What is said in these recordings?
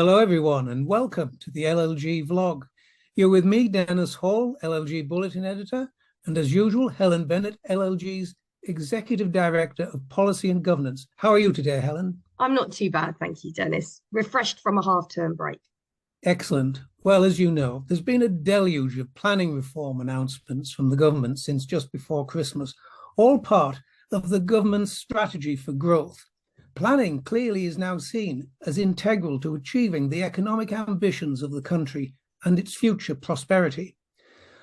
Hello, everyone, and welcome to the LLG vlog. You're with me, Dennis Hall, LLG Bulletin Editor, and as usual, Helen Bennett, LLG's Executive Director of Policy and Governance. How are you today, Helen? I'm not too bad, thank you, Dennis. Refreshed from a half-term break. Excellent. Well, as you know, there's been a deluge of planning reform announcements from the government since just before Christmas, all part of the government's strategy for growth. Planning clearly is now seen as integral to achieving the economic ambitions of the country and its future prosperity.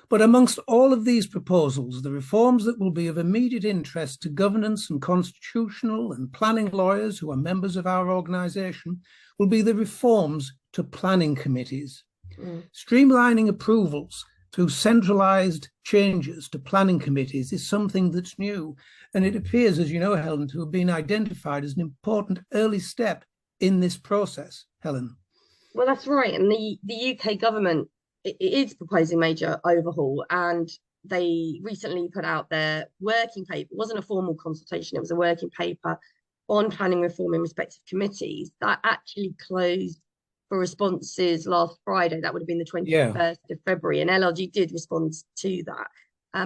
But amongst all of these proposals, the reforms that will be of immediate interest to governance and constitutional and planning lawyers who are members of our organisation will be the reforms to planning committees. Streamlining approvals through centralised changes to planning committees is something that's new, and it appears, as you know, Helen, to have been identified as an important early step in this process. Helen. Well, that's right. And the UK government is proposing major overhaul, and they recently put out their working paper. It wasn't a formal consultation, it was a working paper on planning reform in respective committees that actually closed for responses last Friday. That would have been the 21st of February, and LLG did respond to that.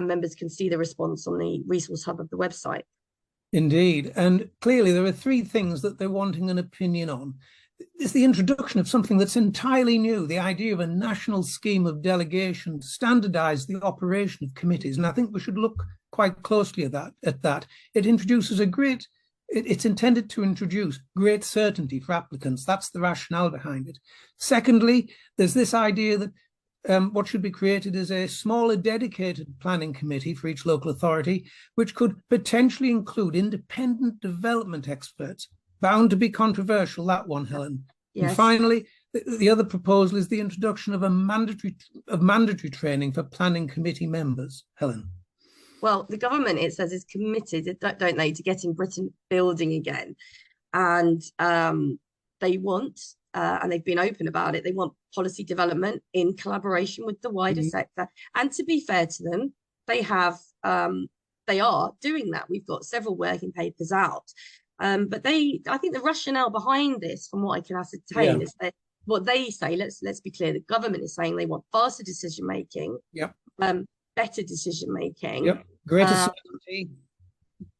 Members can see the response on the resource hub of the website. Indeed, and clearly there are three things that they're wanting an opinion on. It's the introduction of something that's entirely new, the idea of a national scheme of delegation to standardise the operation of committees, and I think we should look quite closely at that. It introduces it's intended to introduce great certainty for applicants. That's the rationale behind it. Secondly, there's this idea that what should be created is a smaller dedicated planning committee for each local authority, which could potentially include independent development experts. Bound to be controversial, that one, Helen. Yes. And finally, the other proposal is the introduction of mandatory training for planning committee members. Helen. Well, the government, it says, is committed, don't they, to getting Britain building again. And they want, and they've been open about it, they want policy development in collaboration with the wider sector. And to be fair to them, they are doing that. We've got several working papers out. But I think the rationale behind this, from what I can ascertain, is that what they say, let's be clear, the government is saying they want faster decision making, better decision making, greater certainty.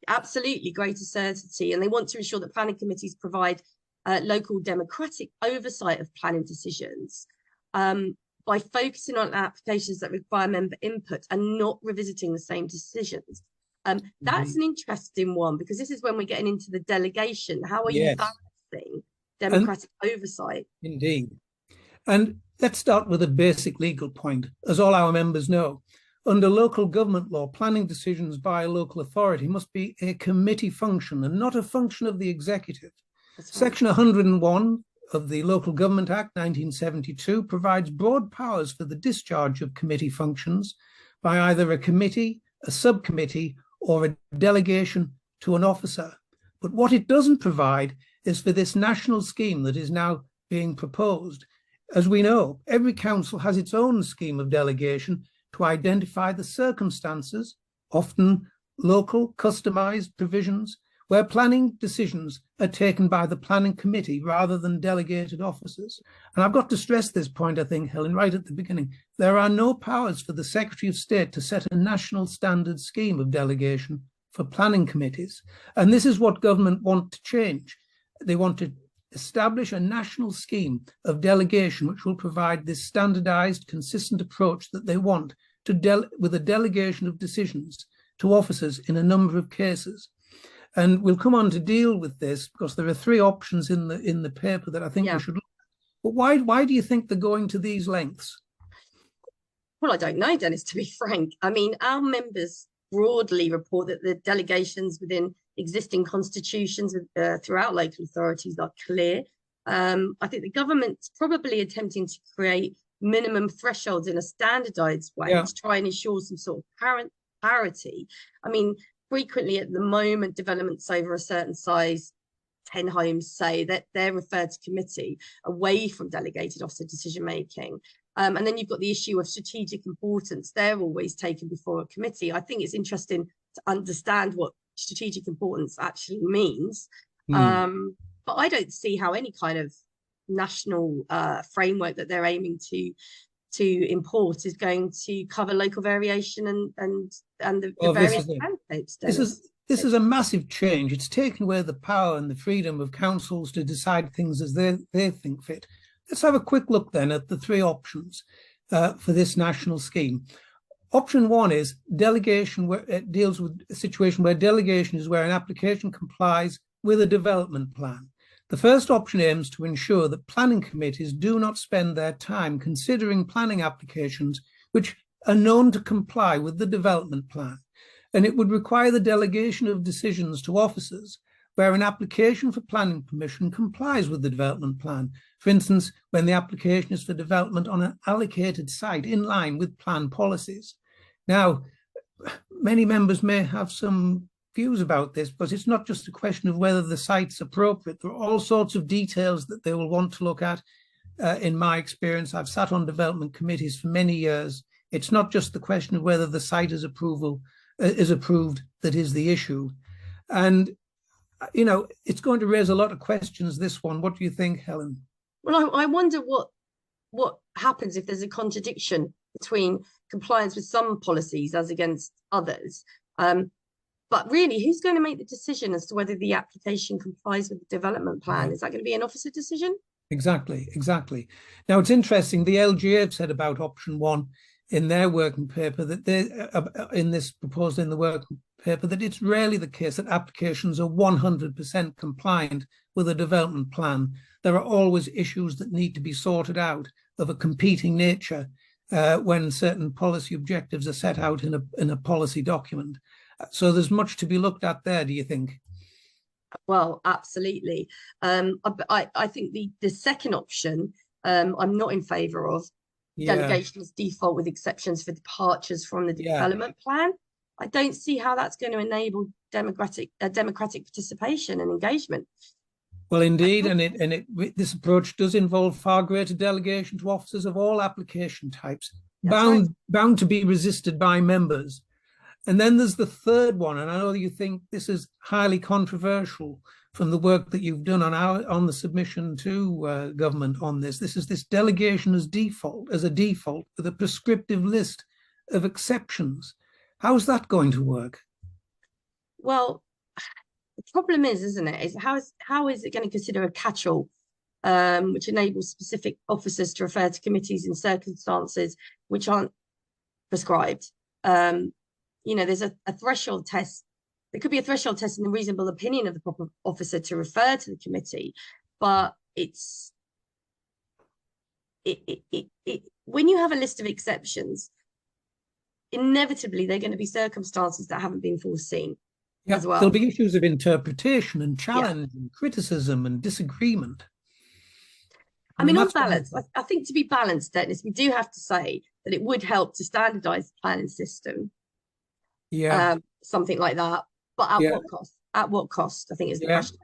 Absolutely, greater certainty. And they want to ensure that planning committees provide local democratic oversight of planning decisions by focusing on applications that require member input and not revisiting the same decisions. That's an interesting one, because this is when we're getting into the delegation. How are you balancing democratic oversight? Indeed. And let's start with a basic legal point. As all our members know, under local government law, planning decisions by a local authority must be a committee function and not a function of the executive. Right. Section 101 of the Local Government Act 1972 provides broad powers for the discharge of committee functions by either a committee, a subcommittee, or a delegation to an officer. But what it doesn't provide is for this national scheme that is now being proposed. As we know, every council has its own scheme of delegation to identify the circumstances, often local, customised provisions, where planning decisions are taken by the planning committee rather than delegated officers. And I've got to stress this point, I think, Helen, right at the beginning. There are no powers for the Secretary of State to set a national standard scheme of delegation for planning committees. And this is what government want to change. They want to establish a national scheme of delegation which will provide this standardized, consistent approach that they want with a delegation of decisions to officers in a number of cases. And we'll come on to deal with this because there are three options in the paper that I think we should look at. But why do you think they're going to these lengths? Well, I don't know, Dennis, to be frank. I mean, our members broadly report that the delegations within existing constitutions throughout local authorities are clear. I think the government's probably attempting to create minimum thresholds in a standardized way to try and ensure some sort of parity. I mean, frequently at the moment, developments over a certain size, 10 homes, say that they're referred to committee away from delegated officer decision making. And then you've got the issue of strategic importance. They're always taken before a committee. I think it's interesting to understand what strategic importance actually means. But I don't see how any kind of national framework that they're aiming to import is going to cover local variation and the various landscapes. This is a massive change. It's taken away the power and the freedom of councils to decide things as they think fit. Let's have a quick look then at the three options for this national scheme. Option one is delegation, where it deals with a situation where delegation is where an application complies with a development plan. The first option aims to ensure that planning committees do not spend their time considering planning applications which are known to comply with the development plan, and it would require the delegation of decisions to officers where an application for planning permission complies with the development plan. For instance, when the application is for development on an allocated site in line with plan policies. Now, many members may have some views about this, but it's not just a question of whether the site's appropriate. There are all sorts of details that they will want to look at. In my experience, I've sat on development committees for many years. It's not just the question of whether the site is approved that is the issue. And, you know, it's going to raise a lot of questions, this one. What do you think, Helen? Well, I wonder what happens if there's a contradiction between compliance with some policies as against others. But really, who's going to make the decision as to whether the application complies with the development plan? Is that going to be an officer decision? Exactly. Now, it's interesting. The LGA have said about option one in their working paper that they, in this proposed in the working paper, that it's rarely the case that applications are 100% compliant with a development plan. There are always issues that need to be sorted out of a competing nature when certain policy objectives are set out in a policy document. So there's much to be looked at there, do you think? Well, absolutely. I think the second option, I'm not in favour of. Delegation as default with exceptions for departures from the development plan. I don't see how that's going to enable democratic participation and engagement. Well, indeed, this approach does involve far greater delegation to officers of all application types, bound to be resisted by members. And then there's the third one, and I know you think this is highly controversial from the work that you've done on the submission to government on this. This is this delegation as a default with a prescriptive list of exceptions. How's that going to work? Well, the problem is, isn't it, is how is it going to consider a catch-all which enables specific officers to refer to committees in circumstances which aren't prescribed? You know, there's a threshold test. There could be a threshold test in the reasonable opinion of the proper officer to refer to the committee, but when you have a list of exceptions, inevitably they're going to be circumstances that haven't been foreseen as well. There'll be issues of interpretation and challenge and criticism and disagreement. I mean, on balance, I think to be balanced, Dennis, we do have to say that it would help to standardise the planning system. Something like that. But at what cost? At what cost, I think, is the question.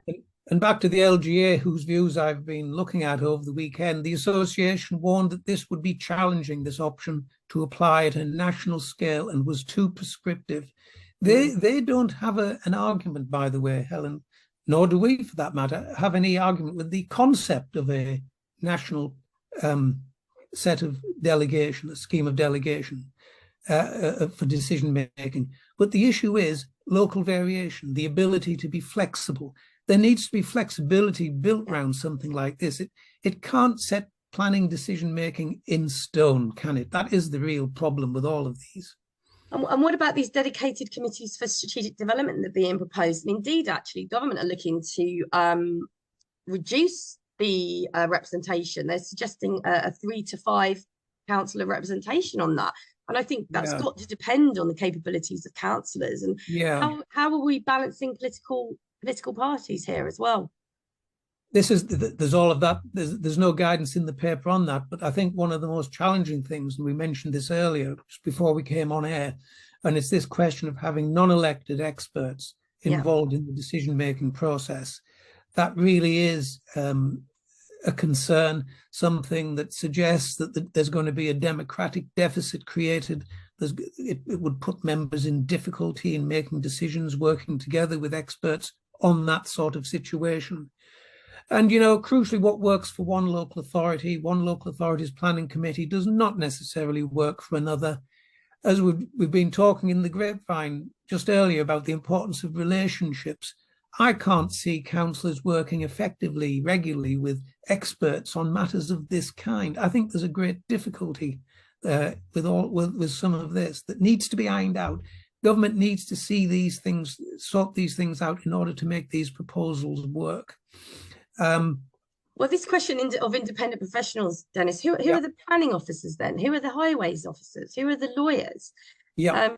And back to the LGA, whose views I've been looking at over the weekend, the association warned that this would be challenging, this option to apply at a national scale, and was too prescriptive. They don't have an argument, by the way, Helen, nor do we, for that matter, have any argument with the concept of a national set of delegation, a scheme of delegation for decision making. But the issue is local variation, the ability to be flexible. There needs to be flexibility built around something like this. It can't set planning decision making in stone, can it? That is the real problem with all of these. And what about these dedicated committees for strategic development that are being proposed? And indeed, actually, government are looking to reduce the representation. They're suggesting a 3 to 5 councillor representation on that. And I think that's got to depend on the capabilities of councillors. And how are we balancing political parties here as well? There's all of that. There's no guidance in the paper on that. But I think one of the most challenging things, and we mentioned this earlier, just before we came on air, and it's this question of having non-elected experts involved in the decision-making process. That really is a concern, something that suggests that there's going to be a democratic deficit created. It would put members in difficulty in making decisions, working together with experts on that sort of situation. And, crucially, what works for one local authority's planning committee does not necessarily work for another. As we've been talking in the grapevine just earlier about the importance of relationships, I can't see councillors working effectively, regularly with experts on matters of this kind. I think there's a great difficulty with some of this that needs to be ironed out. Government needs to see these things, sort these things out in order to make these proposals work. Well, this question of independent professionals, Dennis, who are the planning officers then? Who are the highways officers? Who are the lawyers? Yeah.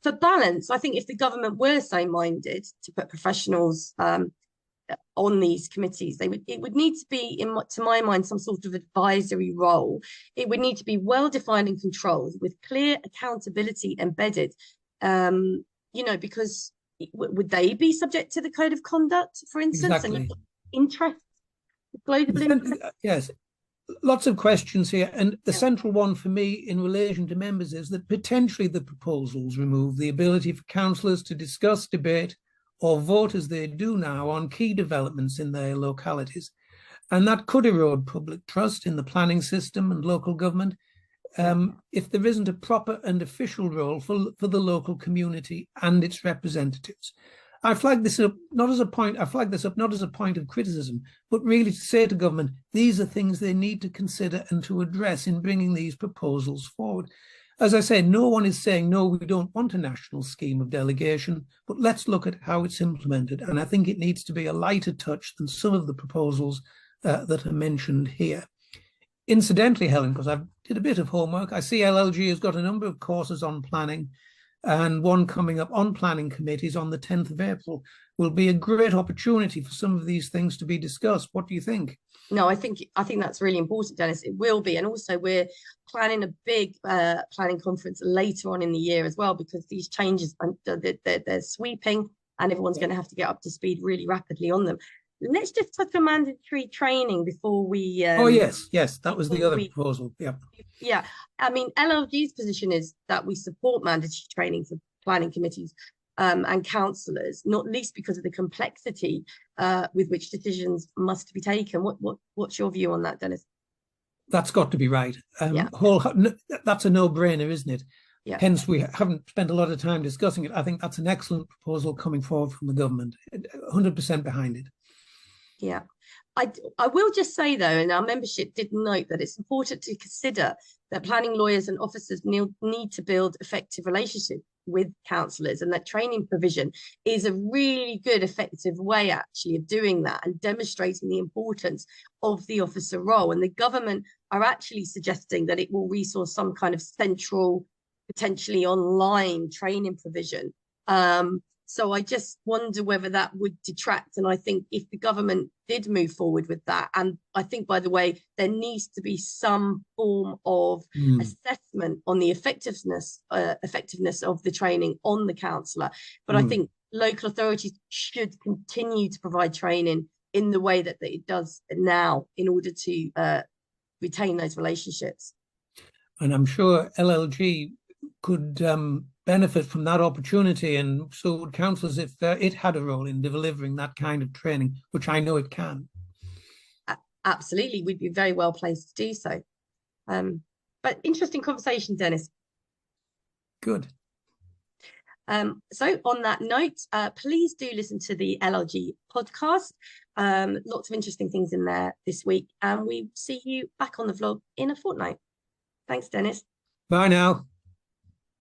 For balance, I think if the government were so minded to put professionals on these committees, it would need to be, to my mind, some sort of advisory role. It would need to be well defined and controlled with clear accountability embedded. Because would they be subject to the code of conduct, for instance? Exactly. And interest, global interest? Yes. Lots of questions here. And the central one for me in relation to members is that potentially the proposals remove the ability for councillors to discuss, debate, or vote as they do now on key developments in their localities. And that could erode public trust in the planning system and local government if there isn't a proper and official role for the local community and its representatives. I flag this up not as a point of criticism, but really to say to government, these are things they need to consider and to address in bringing these proposals forward. As I say, no one is saying, no, we don't want a national scheme of delegation, but let's look at how it's implemented. And I think it needs to be a lighter touch than some of the proposals that are mentioned here. Incidentally, Helen, because I did a bit of homework, I see LLG has got a number of courses on planning, and one coming up on planning committees on the 10th of April will be a great opportunity for some of these things to be discussed. What do you think? No, I think that's really important, Dennis. It will be. And also we're planning a big planning conference later on in the year as well, because these changes, they're sweeping and everyone's going to have to get up to speed really rapidly on them. Let's just touch on mandatory training before we... oh, yes, that was the other proposal. Yeah. I mean, LLG's position is that we support mandatory training for planning committees and councillors, not least because of the complexity with which decisions must be taken. What's your view on that, Dennis? That's got to be right. That's a no-brainer, isn't it? Yeah. Hence, we haven't spent a lot of time discussing it. I think that's an excellent proposal coming forward from the government. 100% behind it. Yeah. I will just say, though, and our membership did note that it's important to consider that planning lawyers and officers need to build effective relationships with councillors, and that training provision is a really good, effective way, actually, of doing that and demonstrating the importance of the officer role. And the government are actually suggesting that it will resource some kind of central, potentially online training provision. So I just wonder whether that would detract. And I think if the government did move forward with that, and I think, by the way, there needs to be some form of assessment on the effectiveness of the training on the councillor. But I think local authorities should continue to provide training in the way that it does now in order to retain those relationships. And I'm sure LLG could benefit from that opportunity, and so would councillors if it had a role in delivering that kind of training, which I know it can. Absolutely, we'd be very well placed to do so. But interesting conversation, Dennis. Good. So on that note, please do listen to the LLG podcast. Lots of interesting things in there this week, and we see you back on the vlog in a fortnight. Thanks, Dennis. Bye now.